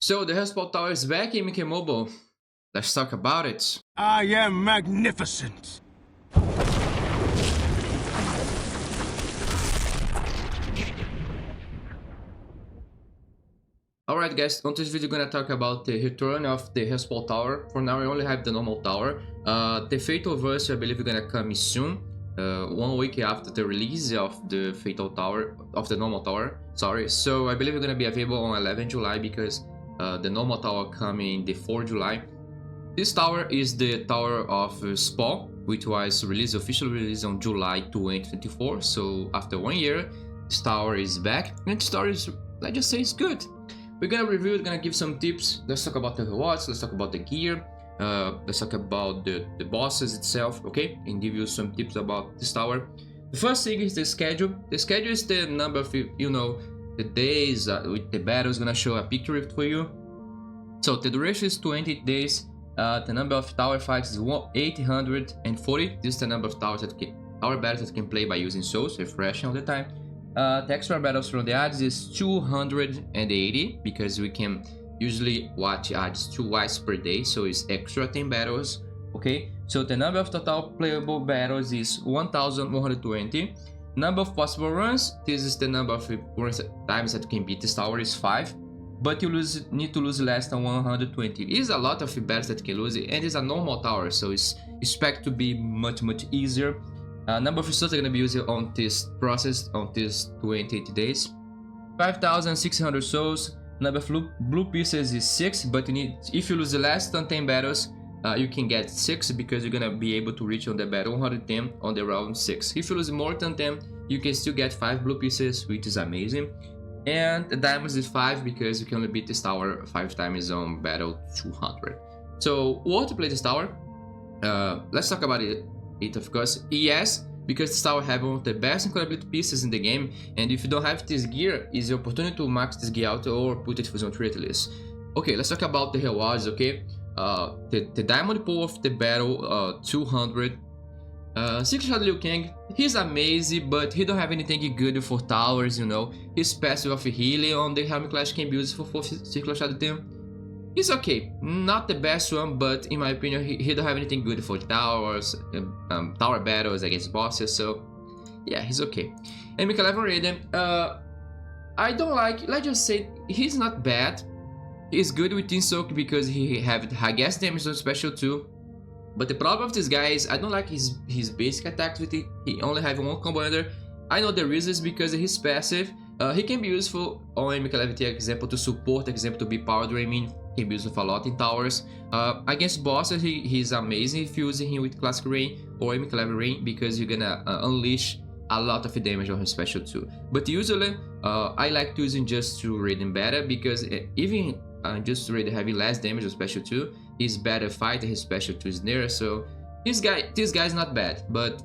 So the Hellspawn Tower is back in MK Mobile. Let's talk about it. I am magnificent. Alright guys, on this video we're gonna talk about the return of the Hellspawn Tower. For now we only have the normal tower. The Fatal Verse I believe is gonna come soon. 1 week after the release of the Fatal Tower, of the normal tower, sorry. So I believe it's gonna be available on 11 July because the normal tower coming the 4 July. This tower is the Tower of Spawn, which was officially released on July 2024. So after 1 year, this tower is back, and this tower is, let's just say, it's good. We're gonna review it, gonna give some tips. Let's talk about the rewards, let's talk about the gear, let's talk about the bosses itself, okay? And give you some tips about this tower. The first thing is the schedule. The schedule is the number of, the days with the battles. Gonna show a picture for you. So the duration is 20 days. The number of tower fights is 840. This is the number of tower battles that can play by using souls, refreshing all the time. The extra battles from the ads is 280 because we can usually watch ads twice per day, so it's extra 10 battles. Okay, so the number of total playable battles is 1120. Number of possible runs, this is the number of times that you can beat this tower, is 5. But you need to lose less than 120. It is a lot of battles that you can lose, and it's a normal tower, so it's expected to be much easier. Number of results are going to be used on this process, on these 28 days. 5,600 souls. Number of blue pieces is 6, but if you lose less than 10 battles, you can get 6 because you're going to be able to reach on the battle 110 on the round 6. If you lose more than 10, you can still get 5 blue pieces, which is amazing. And the diamonds is 5 because you can only beat this tower 5 times on battle 200. So what to play this tower? Let's talk about it of course. Yes, because this tower have one of the best incredibility pieces in the game, and if you don't have this gear, is the opportunity to max this gear out or put it for zone 3 at least. Okay, let's talk about the rewards, okay? The diamond pool of the battle, 200. Secret Shadow Liu Kang, he's amazing, but he don't have anything good for towers, His passive of healing on the Helm Clash can be used for Secret Shadow team. He's okay, not the best one, but in my opinion, he don't have anything good for towers, tower battles against bosses, so yeah, he's okay. And MK11 Raiden, I don't like, let's just say, he's not bad. He's good with Team Soak because he have high gas damage on special too. But the problem of this guy is I don't like his basic attacks with it. He only have one combo under. I know the reason is because he's passive. He can be useful on MK11, example, to support, example, to be power draining. Can be used a lot in towers. Against bosses, he's amazing if you're using him with Classic Rain or MK11 Rain because you're gonna unleash a lot of damage on his special too. But usually, I like to use him just to Raiden better because even just Raiden having less damage on special too, he's better fighter. His special too is near, so this guy's not bad, but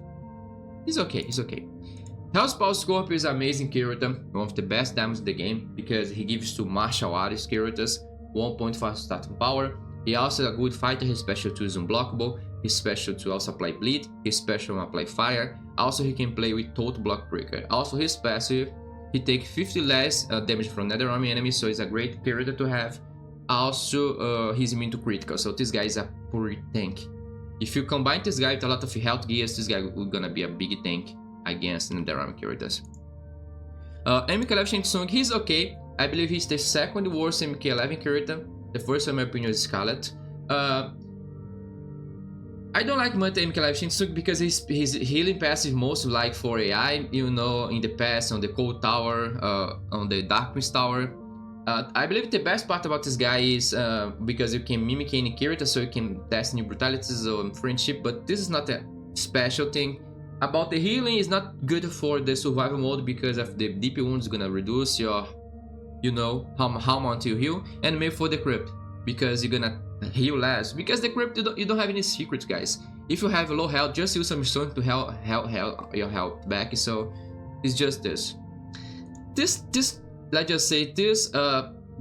he's okay. He's okay. Hellspawn Scorpio is an amazing character, one of the best diamonds in the game because he gives to martial artist characters 1.5 starting power. He also a good fighter. His special 2 is unblockable. His special 2 also apply bleed. His special 1 apply fire. Also he can play with total block breaker. Also his passive, he takes 50 less damage from nether army enemies, so it's a great character to have. Also he's immune to critical, so this guy is a pure tank. If you combine this guy with a lot of health gears, this guy is gonna be a big tank against nether army characters. MK11 Shang Tsung, he's okay. I believe he's the second worst MK11 character. The first, in my opinion, is Scarlet. I don't like much MK11 Shang Tsung because his healing passive most like for AI, in the past on the Cold Tower, on the Darkness Tower. I believe the best part about this guy is because you can mimic any character, so you can test new brutalities or friendship, but this is not a special thing. About the healing, is not good for the survival mode because of the DP wounds gonna reduce your how much you heal, and maybe for the crypt because you're gonna heal less because the crypt you don't have any secrets, guys. If you have low health, just use some stone to help your health back. So it's just this let's just say this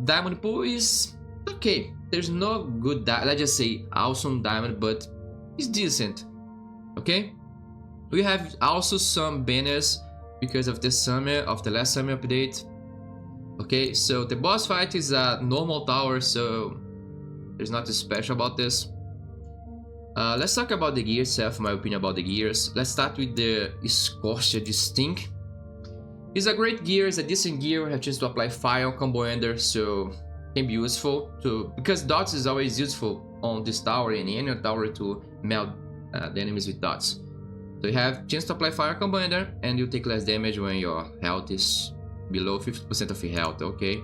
diamond pool is okay. There's no good let's just say awesome diamond, but it's decent. Okay, we have also some banners because of the last summer update. Okay, so the boss fight is a normal tower, so there's nothing special about this. Let's talk about the gear itself, my opinion about the gears. Let's start with the Scorched Stink. It's a great gear, it's a decent gear, we have chance to apply fire on combo ender, so can be useful to, because dots is always useful on this tower and any tower to melt the enemies with dots. So you have chance to apply fire combo ender and you take less damage when your health is below 50% of your health, okay?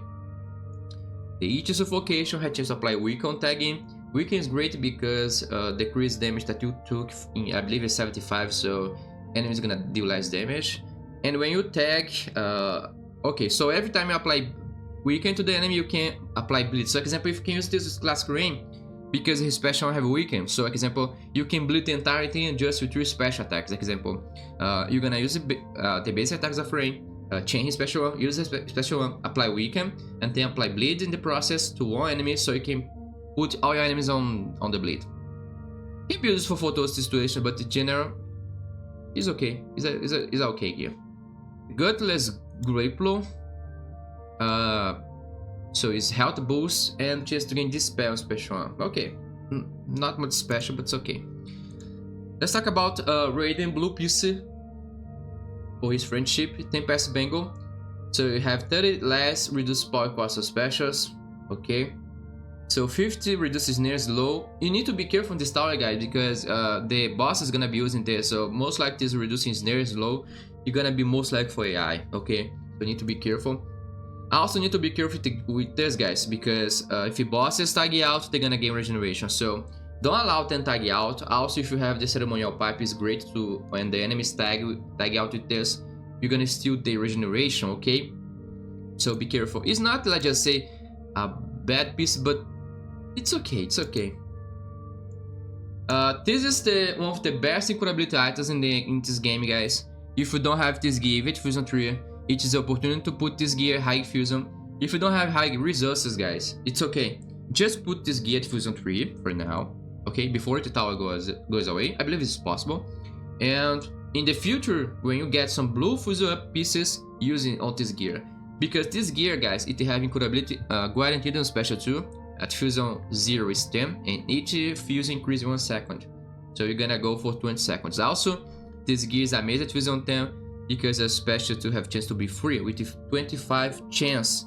The Itchy Suffocation had chance to apply weaken tagging. Weaken is great because decrease damage that you took in, I believe, is 75, so enemy is gonna deal less damage. And when you tag, okay, so every time you apply weaken to the enemy, you can apply bleed. So, for example, if you can use this classic rain, because his special have weaken. So, for example, you can bleed the entire thing just with 3 special attacks. For example, you're gonna use the basic attacks of rain, chain his special one, use his special one, apply weaken, and then apply bleed in the process to one enemy, so you can put all your enemies on the bleed. Can be useful for those situations, but in general, it's okay. It's a okay gear. Gutless Grapple. So it's health boost and chance to gain Dispel special one. Okay, not much special, but it's okay. Let's talk about Raiden Blue PC for his friendship, Tempest Bengal. So you have 30 less reduced power cost of specials. Okay. So 50 reduces snare slow. You need to be careful on this tower, guys, because the boss is gonna be using this. So most likely this reducing snare slow. You're gonna be most likely for AI. Okay, so you need to be careful. I also need to be careful with this, guys, because if your bosses tag out, they're gonna gain regeneration. So don't allow them tag out. Also, if you have the ceremonial pipe, it's great to when the enemies tag out with this, you're gonna steal the regeneration. Okay, so be careful. It's not like just say a bad piece, but it's okay, it's okay. This is one of the best incurability items in this game, guys. If you don't have this gear with Fusion 3, it is the opportunity to put this gear high fusion. If you don't have high resources, guys, it's okay. Just put this gear at Fusion 3 for now, okay? Before the tower goes away. I believe it's possible. And in the future, when you get some blue Fusion up pieces using on this gear. Because this gear, guys, it have incurability guaranteed on special 2. At Fusion 0 is 10, and each Fusion increase 1 second. So you're gonna go for 20 seconds. Also, this gear is amazing at Fusion 10 because a special to have chance to be free with 25 chance.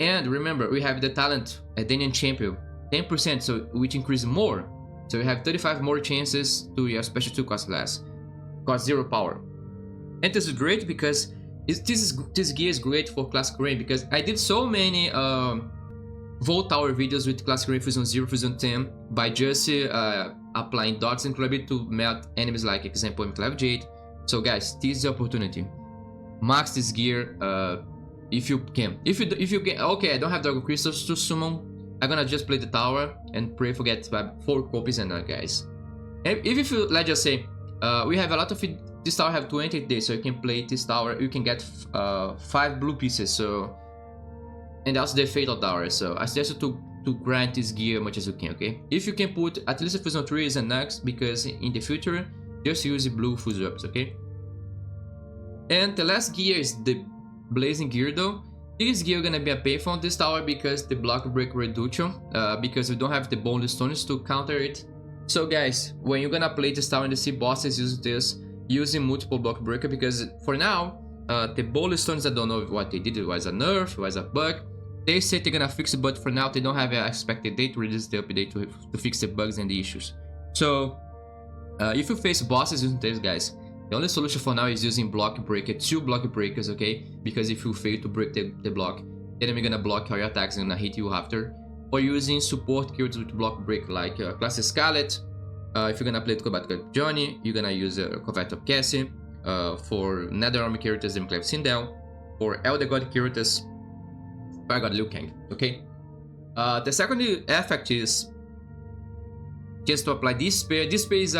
And remember, we have the talent at Danian Champion, 10%, so which increase more. So you have 35 more chances to your special 2 cost less, cost 0 power. And this is great because this gear is great for Classic Rain, because I did so many Volt Tower videos with Classic Rain Fusion 0, Fusion 10 by just applying dots and incurability to melt enemies, like example in Clever Jade. So guys, this is the opportunity. Max this gear if you can. If you can, okay, I don't have Dragon Crystals to summon. I'm gonna just play the tower and pray for get 4 copies and guys. And if you, let's just say, we have a lot of this tower have 28 days, so you can play this tower. You can get 5 blue pieces. So. And also the Fatal Tower, so I suggest you to grind this gear as much as you can, okay? If you can put at least a Fusion 3 is a next, because in the future, just use blue Fusion ups, okay? And the last gear is the Blazing Gear though. This gear gonna be a payphone on this tower because the block break reduction, because we don't have the bonus stones to counter it. So guys, when you're gonna play this tower and you see bosses using this, using multiple block breaker, because for now, the bonus stones, I don't know what they did, it was a nerf, it was a bug. They said they're gonna fix it, but for now they don't have an expected date to release the update to fix the bugs and the issues. So, if you face bosses using this, guys, the only solution for now is using block breaker, 2 block breakers, okay? Because if you fail to break the block, the enemy gonna block all your attacks and gonna hit you after. Or using support keywords with block break, like Classic Scarlet. If you're gonna play the Combat Guard Johnny, you're gonna use Covert of Cassie. For Nether Army characters, Demclave Sindel. For Elder God characters, Fire God Liu Kang, okay? The second effect is just to apply Despair. Despair is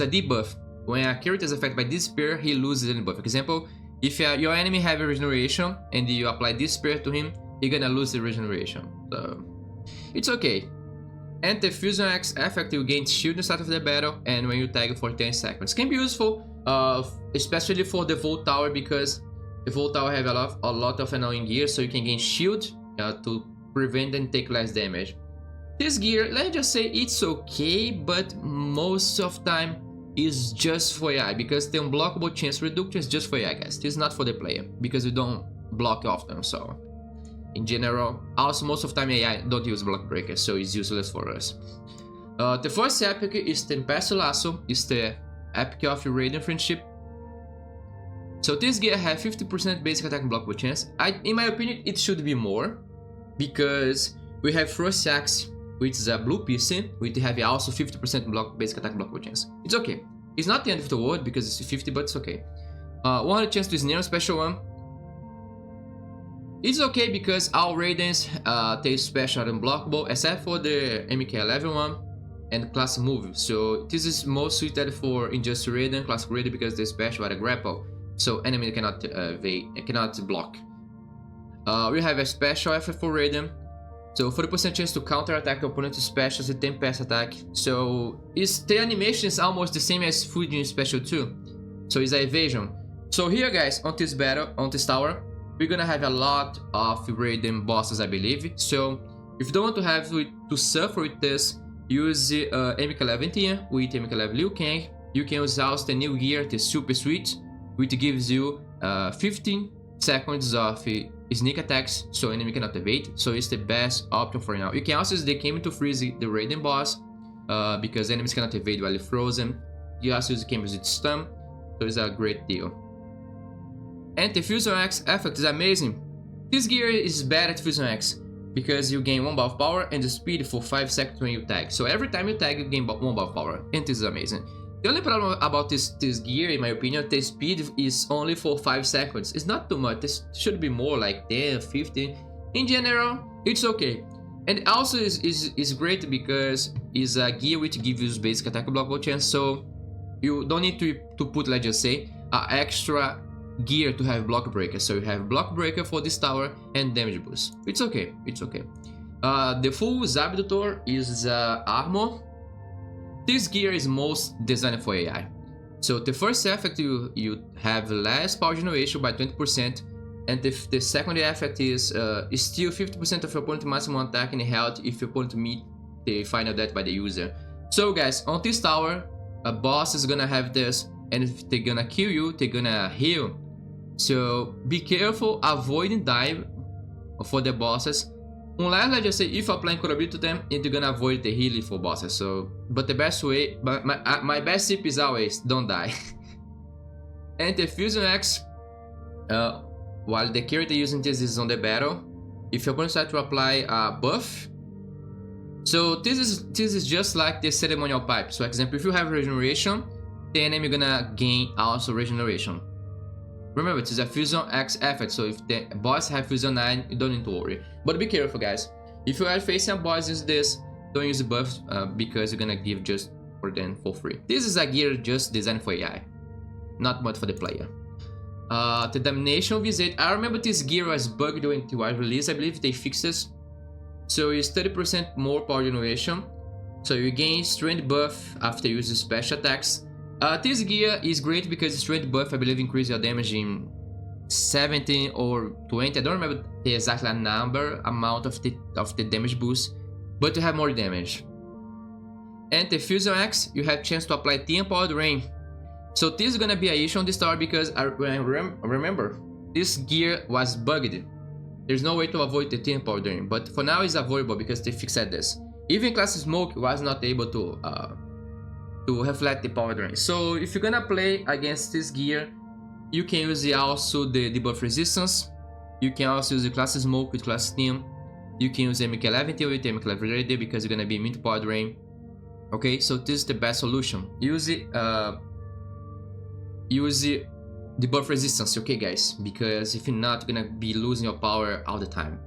a debuff. When a character is affected by Despair, he loses any buff. For example, if your enemy have a regeneration and you apply Despair to him, he's gonna lose the regeneration. So it's okay. And the Fusion X effect, you gain shield at the start of the battle, and when you tag for 10 seconds. Can be useful, especially for the Volt Tower, because The full tower have a lot of annoying gear, so you can gain shield to prevent and take less damage. This gear, let's just say it's okay, but most of time is just for AI, because the unblockable chance reduction is just for AI, guys. This is not for the player, because we don't block often, so in general. Also, most of the time AI don't use block breakers, so it's useless for us. The first epic is Tempesto Lasso, is the epic of Radiant Friendship. So this gear has 50% basic attack and blockable chance. In my opinion, it should be more, because we have first axe, which is a blue PC, which have also 50% basic attack and blockable chance. It's okay. It's not the end of the world because it's 50, but it's okay. 100 chance to snare special one. It's okay because all Raidens take special and unblockable, except for the MK11 one and classic move. So this is most suited for Injustice Raiden, classic Raiden, because they special at a grapple, so enemy cannot block. We have a special effort for Raiden, so 40% chance to counter attack opponent's specials with 10 pass attack. So the animation is almost the same as Fujin special 2, so it's a evasion. So here, guys, on this battle, on this tower, we're gonna have a lot of Raiden bosses, I believe. So if you don't want to have to suffer with this, use MK11 tier with MK11 Liu Kang. You can use also the new gear, the Super Suite, which gives you 15 seconds of sneak attacks, so enemy cannot evade. So it's the best option for now. You can also use the Kame to freeze the Raiden boss, because enemies cannot evade while frozen. You also use the Kame with stun, so it's a great deal. And the Fusion X effect is amazing. This gear is bad at Fusion X because you gain 1 buff power and the speed for 5 seconds when you tag. So every time you tag, you gain 1 buff power, and this is amazing. The only problem about this gear, in my opinion, the speed is only for 5 seconds. It's not too much. This should be more like 10, 15. In general, it's okay. And also is great because it's a gear which gives you basic attack blockable chance. So you don't need to put, let's just say, an extra gear to have block breaker. So you have block breaker for this tower and damage boost. It's okay. It's okay. The full Zabdutor is armor. This gear is most designed for AI. So the first effect, you have less power generation by 20%, and the second effect is still 50% of your opponent's maximum attack and health if your opponent meet the final death by the user. So guys, on this tower, a boss is gonna have this, and if they're gonna kill you, they're gonna heal. So be careful avoiding dive for the bosses. Unless, let's just say, if applying Kurabito to them, you're gonna avoid the healing for bosses. So, but the best way, my best tip is always don't die. And the Fusion X, while the character using this is on the battle, if your opponent starts to apply a buff, so this is just like the ceremonial pipe. So, example, if you have regeneration, the enemy gonna gain also regeneration. Remember, it is a Fusion X effect, so if the boss have Fusion 9, you don't need to worry. But be careful, guys. If you are facing a boss use this, don't use the buff because you're gonna give just for them for free. This is a gear just designed for AI, not much for the player. The Damnation Visit. I remember this gear was bugged when it was released. I believe they fixed this. So it's 30% more power generation. So you gain strength buff after using special attacks. This gear is great because strength buff, I believe, increases your damage in 17 or 20. I don't remember the exact amount of the damage boost, but you have more damage. And the Fusion X, you have chance to apply 10 powered rain. So this is gonna be an issue on this tower because I remember this gear was bugged. There's no way to avoid the 10 powered rain, but for now it's avoidable because they fixed this. Even Classic Smoke was not able to reflect the power drain. So if you're gonna play against this gear, you can use also the debuff resistance. You can also use the Classic Smoke with Classic Team. You can use MK11 with MK11 Ready because you're gonna be immune to power drain. Okay, so this is the best solution. Use the debuff resistance, okay, guys? Because if you're not, you're gonna be losing your power all the time.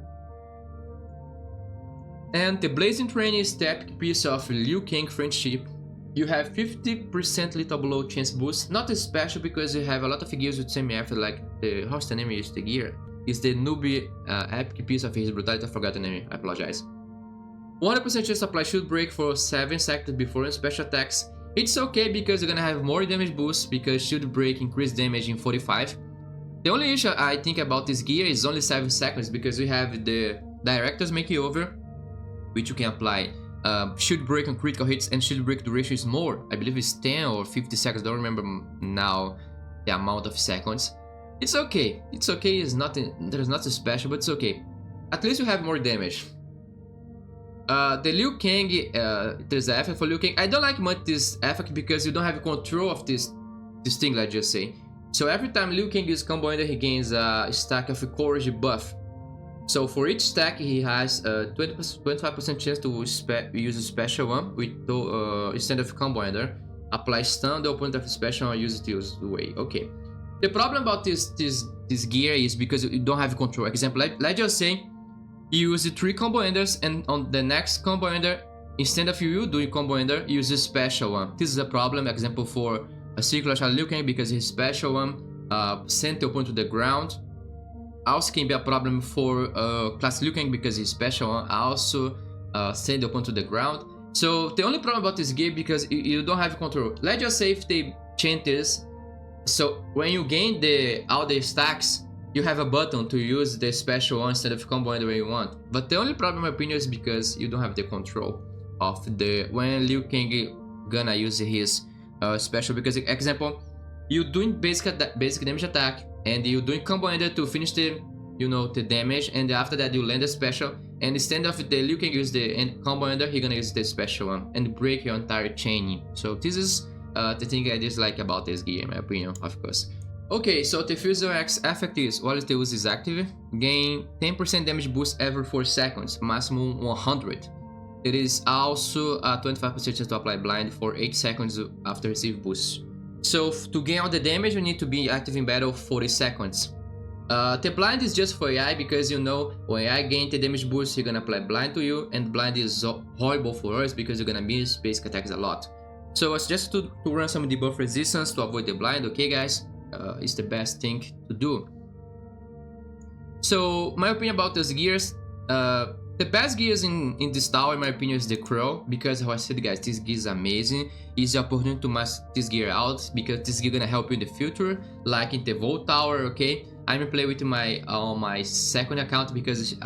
And the Blazing Train is the epic piece of Liu Kang Friendship. You have 50% lethal blow chance boost, not as special because you have a lot of gears with same effort, like the how's the name is the gear. It's the newbie epic piece of his brutality. I forgot the name, I apologize. 100% chance to apply shield break for 7 seconds before special attacks. It's okay because you're gonna have more damage boost because shield break increase damage in 45. The only issue I think about this gear is only 7 seconds because we have the Director's Makeover, which you can apply shield break on critical hits, and shield break duration is more. I believe it's 10 or 50 seconds, don't remember now the amount of seconds. It's okay, it's nothing, there's nothing special, but it's okay. At least you have more damage. The Liu Kang, there's an effect for Liu Kang. I don't like much this effect because you don't have control of this thing, let's just say. So every time Liu Kang uses combo ender, he gains a stack of courage buff. So for each stack, he has a 25% chance to use a special one with instead of combo ender. Apply stun, the opponent of special and use it away. Okay. The problem about this gear is because you don't have control. Example, let's just say you use 3 combo enders, and on the next combo ender, instead of you doing combo ender, you use a special one. This is a problem. Example for a circular shot Liu Kang, because his special one sent the opponent to the ground. Also can be a problem for class Liu Kang because his special one also send the opponent to the ground. So the only problem about this gear because you don't have control. Let's just say if they change this, so when you gain all the stacks, you have a button to use the special one instead of combo ender when you want. But the only problem in my opinion is because you don't have the control of when Liu Kang gonna use his special. Because example, you doing basic damage attack and you doing combo ender to finish the the damage, and after that you land a special, and instead of the Liu Kang use the combo ender, he gonna use the special one and break your entire chain. So this is the thing I dislike about this gear in my opinion, of course. Okay, so the Fusion X effect is while the use is active, gain 10% damage boost every 4 seconds, maximum 100. It is also a 25% chance to apply blind for 8 seconds after receive boost. So to gain all the damage, you need to be active in battle 40 seconds. The blind is just for AI because when AI gain the damage boost, he's gonna apply blind to you, and blind is horrible for us because you're gonna miss basic attacks a lot. So I suggest to run some debuff resistance to avoid the blind, okay guys? It's the best thing to do. So my opinion about those gears, the best gears in this tower in my opinion is the Crow, because how I said guys, this gear is amazing. It's the opportunity to master this gear out because this gear gonna help you in the future, like in the Volt Tower, okay? I'm playing with my second account because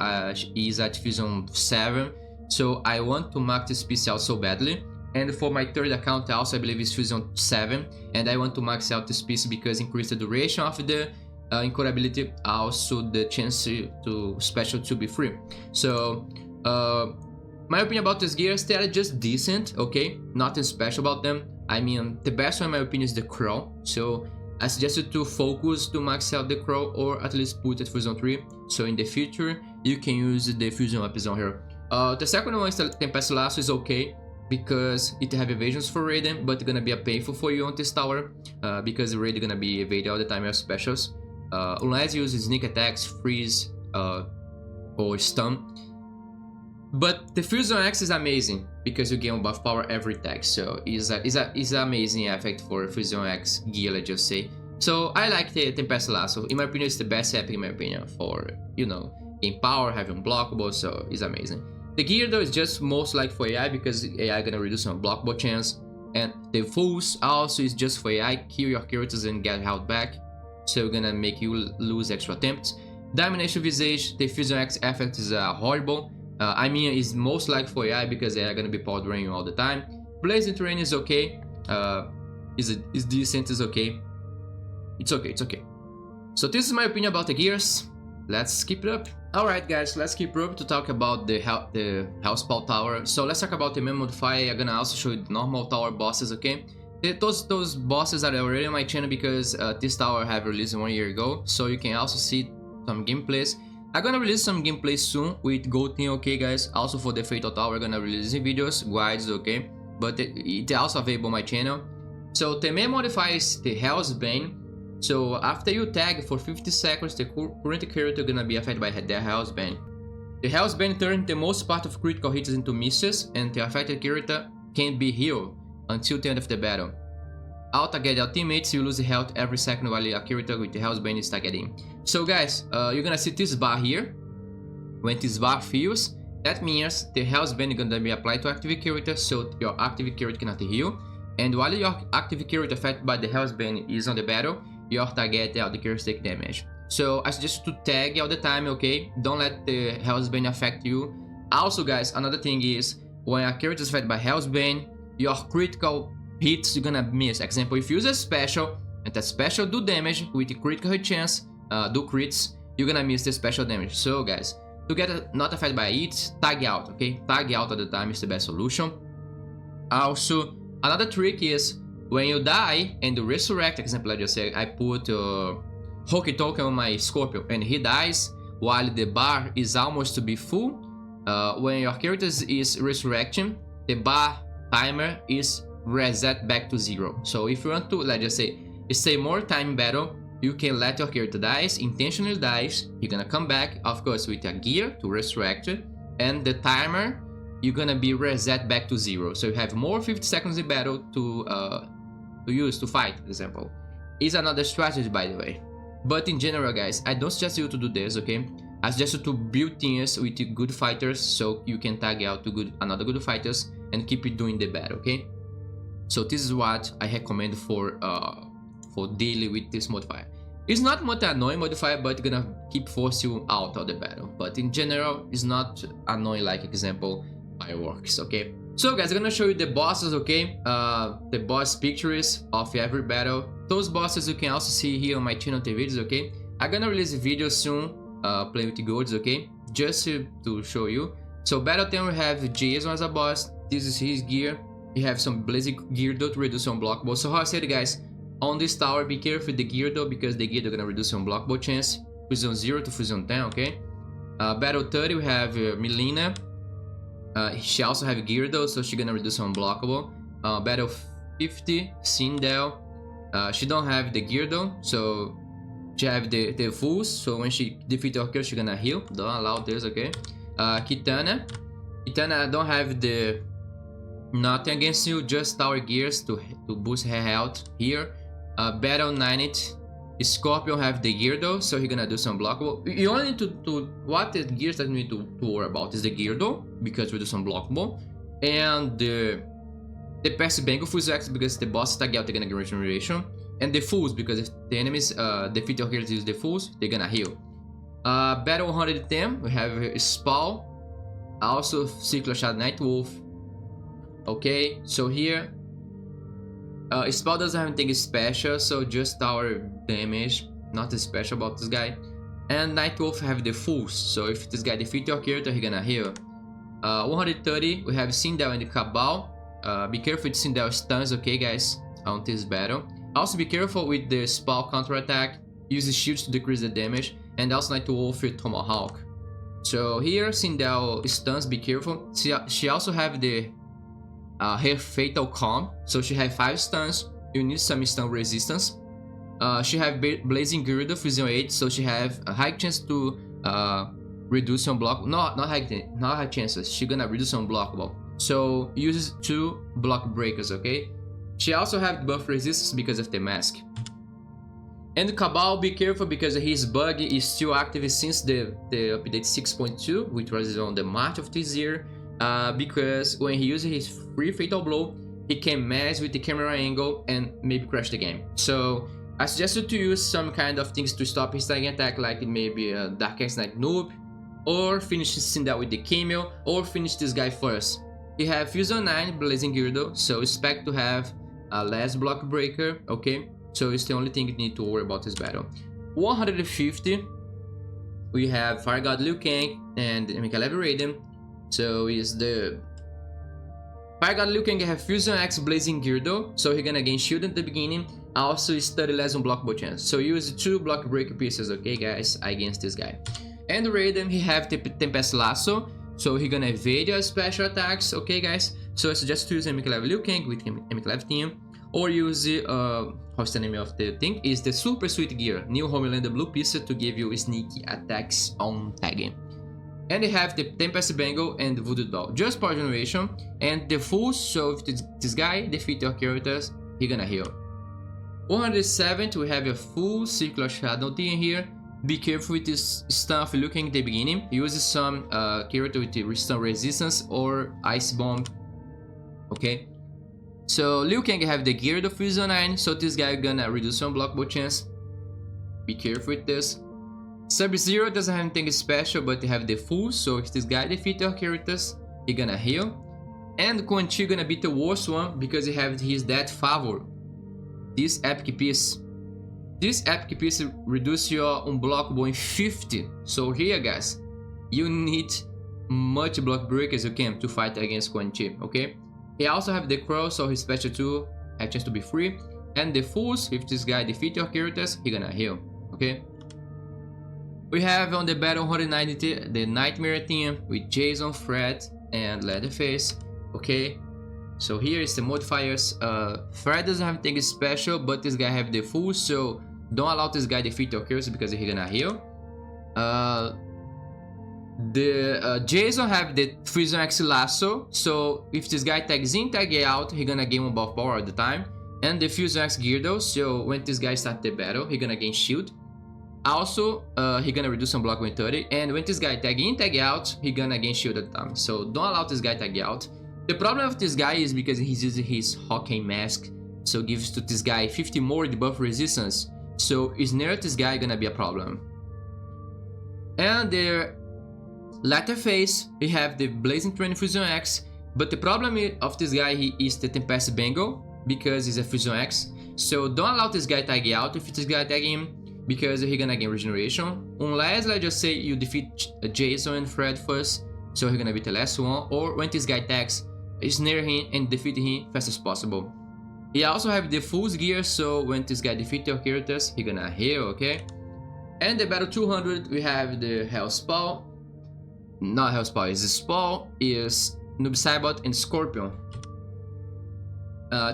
he's at Fusion 7, so I want to max this piece out so badly. And for my third account also, I believe it's Fusion 7, and I want to max out this piece because increase the duration of the incurability, also the chance to special to be free. So my opinion about these gears, they are just decent, okay? Nothing special about them. I mean, the best one in my opinion is the Crow, so I suggest you to focus to max out the Crow, or at least put it Fusion 3, so in the future you can use the Fusion episode here. The second one is the Tempest Lasso, is okay because it have evasions for Raiden, but it's gonna be a painful for you on this tower because Raiden gonna be evaded all the time your specials, unless you use sneak attacks, freeze, or stun. But the Fusion X is amazing because you gain buff power every attack, so it's an amazing effect for Fusion X gear, let's just say. So I like the Tempest Lasso. In my opinion, it's the best epic in my opinion for gain power, having unblockable, so it's amazing. The gear though is just most like for AI because AI gonna reduce some blockable chance, and the Fools also is just for AI, kill your characters and get health back, so gonna make you lose extra attempts. Domination Visage, the Fusion X effect is horrible. I mean, it's most like for AI because they are gonna be power draining you all the time. Blazing Terrain is okay. Is decent, is okay. It's okay. So this is my opinion about the gears. Let's keep it up. Alright guys, let's keep it up to talk about the Hellspawn Tower. So let's talk about the main modifier. I'm gonna also show you the normal tower bosses, okay? Those bosses are already on my channel because this tower I have released 1 year ago. So you can also see some gameplays. I'm gonna release some gameplay soon with Gold Team, okay guys? Also for the Fatal Tower, I'm gonna release videos, guides, okay? But it's also available on my channel. So the main modifier is the Hellspawn. So after you tag for 50 seconds, the current character gonna be affected by the Hellspawn. The Hellspawn turns the most part of critical hits into misses, and the affected character can't be healed until the end of the battle. Out target your teammates, you lose health every second while a character with the Hellspawn is targeting. So guys, you're gonna see this bar here. When this bar fills, that means the Hellspawn is gonna be applied to active character, so your active character cannot heal. And while your active character affected by the Hellspawn is on the battle, your target the character take damage. So I suggest to tag all the time, okay? Don't let the Hellspawn affect you. Also, guys, another thing is when a character is affected by Hellspawn, your critical hits you're gonna miss. Example, if you use a special and that special do damage with a critical hit chance, do crits, you're gonna miss the special damage. So, guys, to get not affected by it, tag out, okay? Tag out all the time is the best solution. Also, another trick is when you die and you resurrect, example, I just said I put Hockey Token on my Scorpion and he dies while the bar is almost to be full. When your character is resurrecting, the bar timer is reset back to 0. So if you want to, let's just say, stay more time in battle, you can let your character dies, intentionally dies, you're gonna come back, of course, with a gear to resurrect it, and the timer, you're gonna be reset back to 0. So you have more 50 seconds in battle to use to fight, for example. Is another strategy, by the way. But in general, guys, I don't suggest you to do this, okay? I suggest you to build teams with good fighters so you can tag out to another good fighters and keep it doing the battle, okay? So this is what I recommend for dealing with this modifier. It's not much annoying modifier, but it's gonna keep force you out of the battle. But in general, it's not annoying like example fireworks, okay? So guys, I'm gonna show you the bosses, okay? The boss pictures of every battle. Those bosses you can also see here on my channel videos, okay? I'm gonna release a video soon, playing with the golds, okay? Just to show you. So battle 10 we have Jason as a boss. This is his gear. You have some blazing gear though to reduce unblockable. So how I said, guys, on this tower, be careful with the gear though, because the gear are gonna reduce unblockable chance. Fusion 0 to Fusion 10, okay? Battle 30 we have Melina. She also have gear though, so she's gonna reduce unblockable. Battle 50, Sindel. She don't have the gear though, so she have the fools. So when she defeat your character, she's gonna heal. Don't allow this, okay? Kitana don't have the nothing against you, just tower gears to boost her health here. Battle 90, Scorpion have the gear though, so he's gonna do some blockable. You only need to what the gears that you need to worry about is the gear though, because we do some blockable, and the passive bangle fools X because the boss tag out they're gonna get regeneration, and the fools because if the enemies defeat your characters use the fools, they're gonna heal. Battle 110 we have Spawn, also Circular Shadow Night Wolf. Okay, so here Spell doesn't have anything special, so just tower damage, nothing special about this guy. And Night Wolf have the fools, so if this guy defeat your character, he gonna heal. 130 we have Sindel and the Cabal. Be careful with Sindel stuns, okay guys, on this battle. Also be careful with the Spell counter attack, use the shields to decrease the damage, and also Night Wolf with Tomahawk. So here Sindel stuns, be careful. She also have the her fatal calm, so she have 5 stuns. You need some stun resistance. She have blazing girdle fusion 8, so she have a high chance to reduce unblock. Not high chances. She gonna reduce unblockable. So uses 2 block breakers. Okay. She also have buff resistance because of the mask. And Cabal, be careful because his bug is still active since the update 6.2, which was on the March of this year. Because when he uses his free fatal blow, he can mess with the camera angle and maybe crash the game. So I suggest you to use some kind of things to stop his tagging attack, like maybe a Darkest Night Noob, or finish Sindel with the cameo, or finish this guy first. He have Fusion 9 Blazing Girdle, so expect to have a less block breaker, okay? So it's the only thing you need to worry about this battle. 150, we have Fire God Liu Kang and Michael Raiden. So is the Fire God Liu Kang have Fusion X Blazing Girdle, so he's gonna gain shield at the beginning. Also is 30 less unblockable chance. So use 2 block breaker pieces, okay guys, against this guy. And Raiden, he have the Tempest Lasso, so he gonna evade your special attacks, okay guys. So I suggest to use Michael Liu Kang with Michael team, or use what's the name of the thing? Is the Super Sweet Gear, New Homelander Blue Piece to give you sneaky attacks on tagging. And they have the Tempest Bangle and the Voodoo Doll, just power generation, and the fools, so if this guy defeat your characters, he gonna heal. 170, we have a full Circular Shadow team here. Be careful with this stuff looking at the beginning. Use some character with the stun resistance or Ice Bomb. Okay. So Liu Kang have the gear of Fusion 9, so this guy gonna reduce unblockable chance. Be careful with this. Sub-Zero doesn't have anything special, but they have the full, so if this guy defeat your characters, he gonna heal. And Quan Chi gonna be the worst one because he have his death favor. This epic piece. This epic piece reduce your unblockable in 50. So here guys, you need much block break as you can to fight against Quan Chi, okay? He also have the Crow, so his special 2 have chance to be free. And the Fools, if this guy defeat your characters, he gonna heal, okay? We have on the battle 190 the Nightmare team with Jason, Fred, and Leatherface, okay? So here is the modifiers. Fred doesn't have anything special, but this guy have the Fool, so don't allow this guy defeat your characters because he gonna heal. Jason have the Fusion X Lasso, so if this guy tags in, tag out, he gonna gain 1 buff power all the time. And the Fusion X Gyardo, so when this guy start the battle, he gonna gain shield. Also, he gonna reduce some block when 30, and when this guy tag in, tag out, he gonna gain shield at the time. So don't allow this guy tag out. The problem with this guy is because he's using his Hawkeye mask, so gives to this guy 50 more debuff resistance. So is near this guy gonna be a problem. And the Leatherface, we have the Blazing Train Fusion X, but the problem of this guy is the Tempest Bangle because he's a Fusion X. So don't allow this guy tag out if this guy tag him, because he gonna gain regeneration. Unless, let's just say, you defeat Jason and Fred first, so he gonna be the last one, or when this guy tags, snare him and defeat him fast as possible. He also have the Fool's Gear, so when this guy defeat your characters, he gonna heal, okay? And the battle 200, we have the Hellspawn. Not Hellspawn, is Spawn, is Noob Saibot and Scorpion.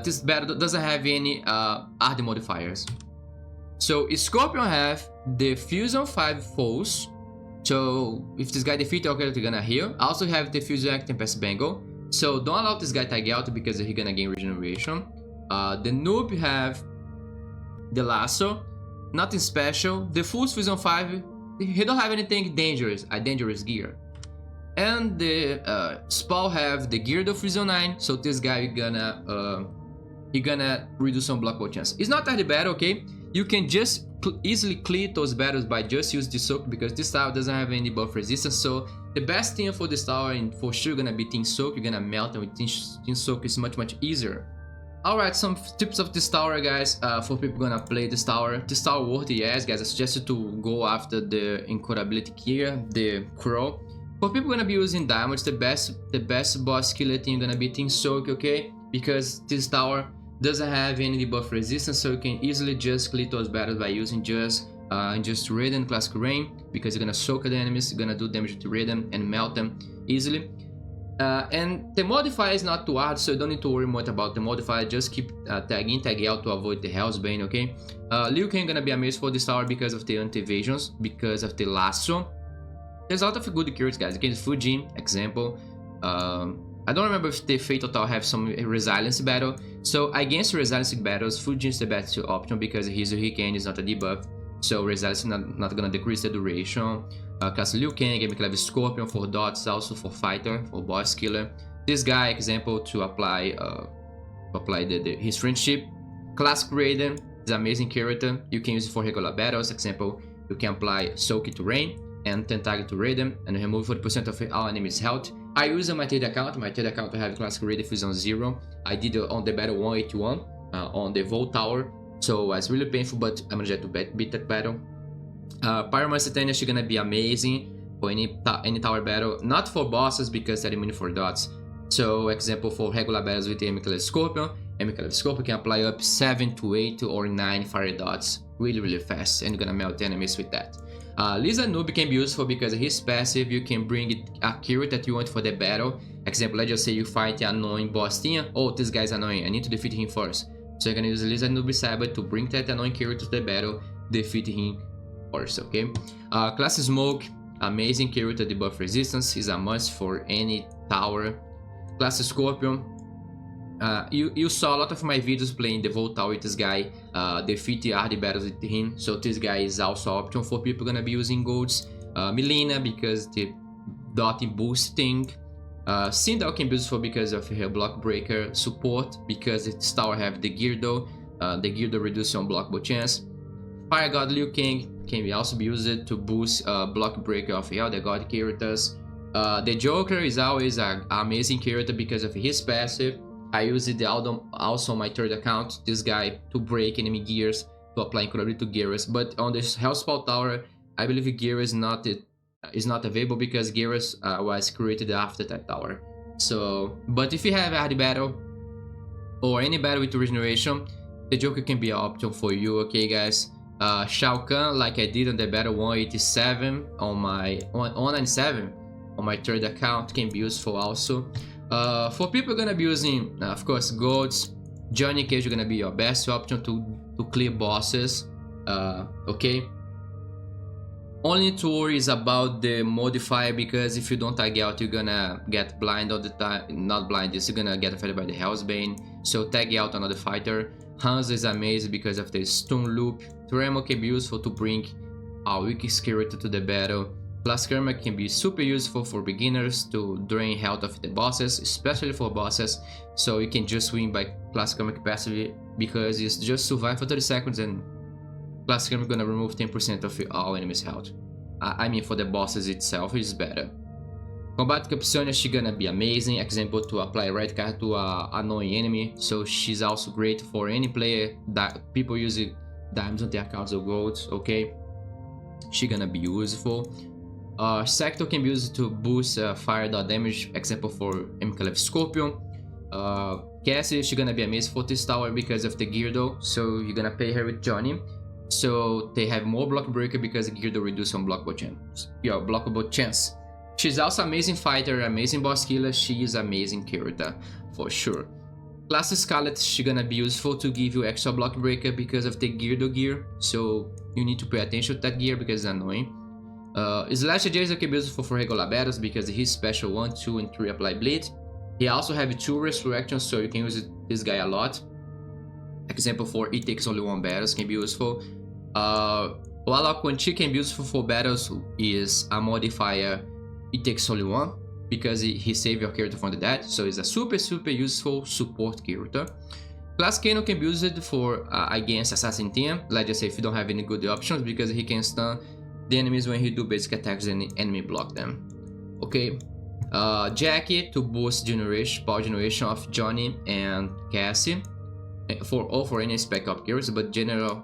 This battle doesn't have any RD modifiers. So Scorpion have the Fusion 5 Foes, so if this guy defeat your character, gonna heal. Also have the Fusion X Tempest Bangle, so don't allow this guy tag out because he gonna gain regeneration. The Noob have the Lasso, nothing special. The Fool's Fusion 5, he don't have anything dangerous, a dangerous gear. And the Spawn have the Gear of Fusion 9, so this guy gonna reduce some blockable chance. It's not that bad, okay? You can just easily clear those battles by just use the soak, because this tower doesn't have any buff resistance. So the best thing for this tower, and for sure gonna be Team Soak, you're gonna melt them with Team Soak, is much easier. Alright, some tips of this tower, guys, for people gonna play this tower. This tower worthy, yes, guys. I suggest you to go after the Incurability gear, the Crow. For people gonna be using diamonds, the best boss killer team gonna be Team Soak, okay? Because this tower doesn't have any debuff resistance, so you can easily just clear those battles by using just Raiden Classic Rain, because you're gonna soak the enemies, you're gonna do damage to Raiden and melt them easily. And the modifier is not too hard, so you don't need to worry much about the modifier. Just keep tag in, tag out to avoid the Hellsbane, okay? Liu Kang gonna be amazing for this tower because of the anti-evasions, because of the Lasso. There's a lot of good cards, guys. Against Fujin, example. I don't remember if the Fatal Tower have some resilience battle. So against resilience battles, Fujin is the best option because his Hurricane is not a debuff. So resilience is not gonna decrease the duration. Cast Liu Kang, we can have Scorpion for dots, also for fighter, for boss killer. This guy, example, to apply his friendship. Classic Raiden is an amazing character. You can use it for regular battles. Example, you can apply Soak to Rain and Tentacle to Raiden and remove 40% of all enemies' health. I use on my third account. My third account I have Classic Raiden Fusion 0. I did it on the battle 181 on the Vault Tower. So it was really painful, but I'm gonna try to beat that battle. Pyromancer Titania is gonna be amazing for any tower battle. Not for bosses because they're immune for dots. So example, for regular battles with Emiclev Scorpion. Emiclev Scorpion can apply up 7 to 8 or 9 fire dots really fast, and you're gonna melt enemies with that. Lizard Noob can be useful because his passive, you can bring it accurate that you want for the battle. Example, let's just say you fight an annoying boss team. Oh, this guy's annoying, I need to defeat him first. So you're gonna use Lizard Noob Saber to bring that annoying character to the battle, defeat him first, okay? Class Smoke, amazing character, debuff resistance, is a must for any tower. Class Scorpion, you saw a lot of my videos playing the Vault Tower with this guy, defeat the RD battles with him, so this guy is also option for people gonna be using golds. Melina, because the dotting boosting. Sindel can be useful because of her block breaker support, because its tower have the Geardo reduce your blockable chance. Fire God Liu Kang, can also be used to boost block breaker of all the god characters. The Joker is always an amazing character because of his passive. I use it also on my third account, this guy, to break enemy gears, to apply incurability to Geras. But on this Hellspawn Tower, I believe Geras is not available because Geras was created after that tower. So, but if you have a hard battle or any battle with regeneration, the Joker can be an option for you, okay guys? Shao Kahn, like I did on the battle 187 on my 197 on my third account, can be useful also. For people gonna be using, of course, golds, Johnny Cage is gonna be your best option to clear bosses, okay? Only to worry is about the modifier, because if you don't tag out, you're gonna get blind all the time. Not blind, you're gonna get affected by the Hellsbane. So tag out another fighter. Hans is amazing because of the stun loop. Tremor can be useful to bring a weak character to the battle. Plus Karma can be super useful for beginners to drain health of the bosses, especially for bosses. So you can just win by Plus Karma capacity because it's just survive for 30 seconds and Plus Karma gonna remove 10% of all enemies' health. I mean, for the bosses itself is better. Combat Capsionia, she's gonna be amazing. Example, to apply red card to a annoying enemy. So she's also great for any player that people using diamonds on their accounts or golds, okay? She's gonna be useful. Sector can be used to boost fire dot damage, example for MKLF Scorpion. Cassie, she's gonna be amazing for this tower because of the Geardo, so you're gonna pay her with Johnny. So they have more block breaker because Geardo reduce on blockable chance. She's also amazing fighter, amazing boss killer, she is amazing character, for sure. Class Scarlet, she's gonna be useful to give you extra block breaker because of the Geardo gear, so you need to pay attention to that gear because it's annoying. Slash Jason can be useful for regular battles because his special 1, 2, and 3 apply bleed. He also have 2 resurrections, so you can use this guy a lot. Example for it takes only 1 battles can be useful. Warlock Quan-Chi can be useful for battles is a modifier it takes only 1 because he save your character from the dead, so it's a super useful support character. Class Kano can be used for against Assassin Team, let's just say if you don't have any good options, because he can stun the enemies when he do basic attacks and the enemy block them. Okay. Jackie to boost power generation of Johnny and Cassie for any spec up characters, but general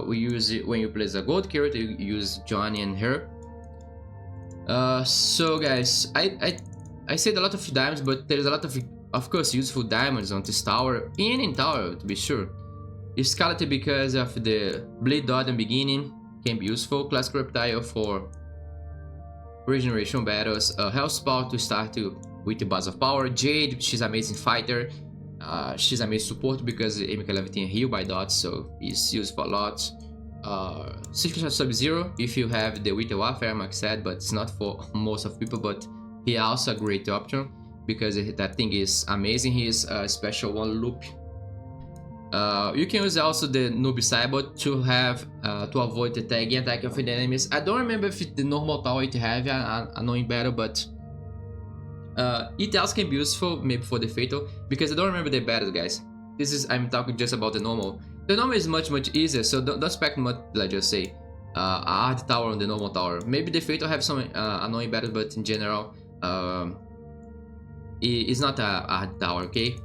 we use it when you play as a gold character, you use Johnny and her. So guys, I said a lot of diamonds, but there's a lot of course useful diamonds on this tower, in tower to be sure. Scarlet because of the bleed dot in beginning can be useful. Class Reptile for regeneration battles. Hellspawn to start with the buzz of power. Jade, she's amazing fighter. She's amazing support because MK11 heal by dots, so it's useful a lot. Secret Sub-Zero if you have the Winter Warfare, like I said, but it's not for most of people, but he also a great option because that thing is amazing. He is a special 1 loop. You can use also the Noob Cybot to have to avoid the tagging attack of the enemies. I don't remember if the normal tower it have an annoying battle, but it also can be useful maybe for the fatal because I don't remember the battles, guys. I'm talking just about the normal. The normal is much easier, so don't expect much. Let's just say a hard tower on the normal tower. Maybe the fatal have some annoying battles, but in general, it's not a hard tower. Okay.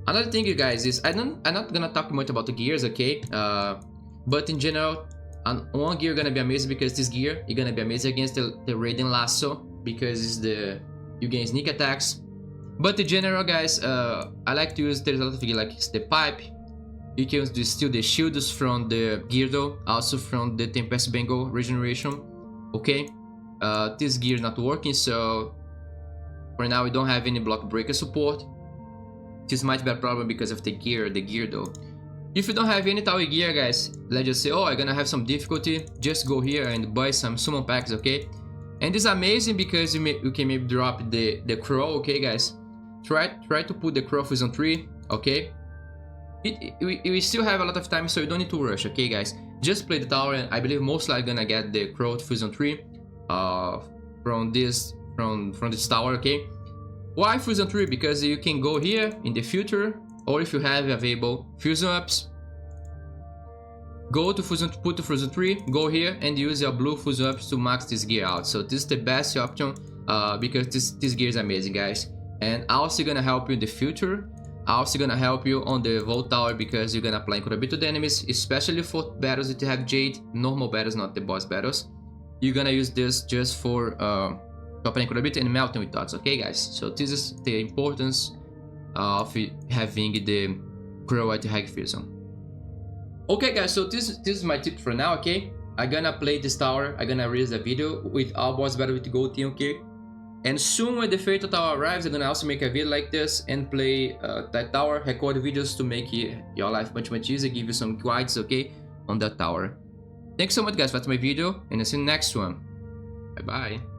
Another thing, you guys, is I'm not gonna talk much about the gears, okay? But in general, one gear gonna be amazing because this gear is gonna be amazing against the Raiden Lasso because you gain sneak attacks. But in general, guys, I like to use, there's a lot of gear like the pipe. You can steal the shields from the Geardo, also from the Tempest Bengal regeneration. Okay, this gear not working, so for now we don't have any block breaker support. This might be a problem because of the Geardo. If you don't have any tower gear, guys, let's just say, oh, I'm gonna have some difficulty, just go here and buy some summon packs, okay? And this is amazing because you can maybe drop the crow, okay, guys? Try to put the crow Fusion 3, okay? We still have a lot of time, so you don't need to rush, okay, guys? Just play the tower, and I believe most likely gonna get the crow Fusion 3 from this tower, okay? Why Fusion 3? Because you can go here in the future, or if you have available Fusion Ups, go to fusion, put the fusion 3, go here and use your blue fusion ups to max this gear out. So this is the best option because this gear is amazing, guys. And also gonna help you in the future. Also gonna help you on the Vault Tower because you're gonna apply incurability to the enemies, especially for battles that you have Jade, normal battles, not the boss battles. You're gonna use this just for applying incurability and melting with dots, okay guys? So this is the importance of having the Crowite Hag Fusion. Okay guys, so this is my tip for now, okay? I'm gonna play this tower, I'm gonna release a video with all boss battle with the gold team, okay? And soon when the Fatal Tower arrives, I'm gonna also make a video like this and play that tower, record videos to make your life much easier, give you some guides, okay, on that tower. Thanks so much guys for watching my video, and I'll see you in the next one. Bye bye.